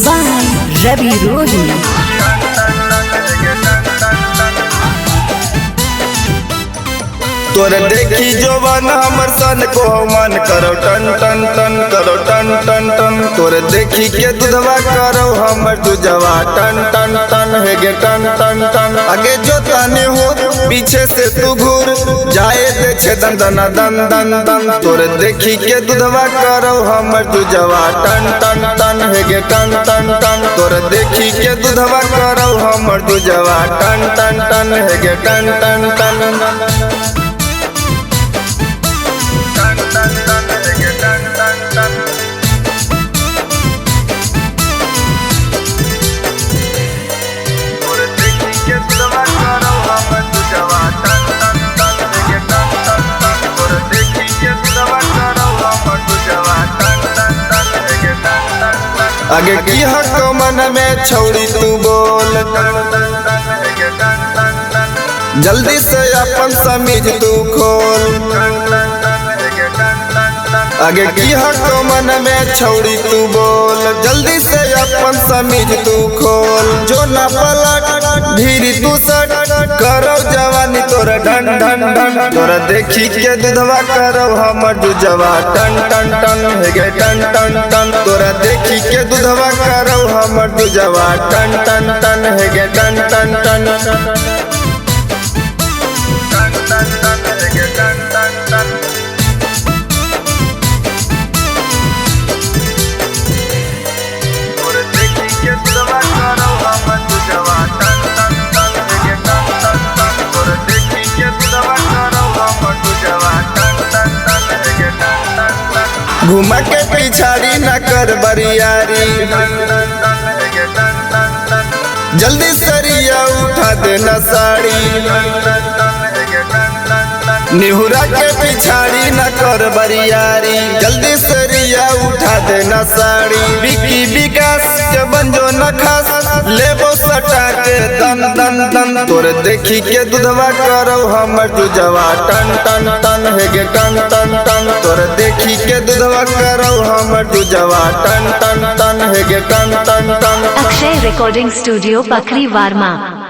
by Ravi Rohini. तोरे देखी जोवन हमर सन को मन करो टन टन टन करो टन टन टन। तोरे देखी के दूधवा करो हमर दूधवा टन टन टन हे गे टन टन टन। आगे जो ताने हो पीछे से तू घूर जाए दे छे दन दन दन दन दन। तोरे देखी के दूधवा करो हमर दूधवा टन टन टन हे गे टन टन टन। तोरे देखी के दूधवा करो हमर दूधवा टन टन टन हे गे टन टन टन। आगे की हक मन में छौड़ी तू बोल, जल्दी से अपन समीज तू खोल। आगे की हक मन में छौड़ी तू बोल, जल्दी से अपन समीज तू खोल। जो ना पलट भीरी तू सट करो जवानी तोरा ढन ढन ढन। तोरा देखी के दूधवा करो हमर दूधवा टन टन टन हे गे टन टन टन। तोरा देखी के दूधवा करो हमर दूधवा टन टन टन हे गे टन टन टन। घुमा के पिछाड़ी न कर बरियारी, जल्दी सरिया उठा देना साड़ी। निहुरा के पिछाड़ी न कर बरियारी, जल्दी सरिया उठा देना साड़ी। बिकी विकास के बंजो न खास लेबो सटा के दन दन दन। तोरे देखी के दूधवा करो हमर दूधवा टन टन टन हे गे टन टन टन। तोरे देखी के दूधवा करो हमर दूधवा टन टन टन हे गे टन टन टन। Akshay Recording Studio, Pakri Varma.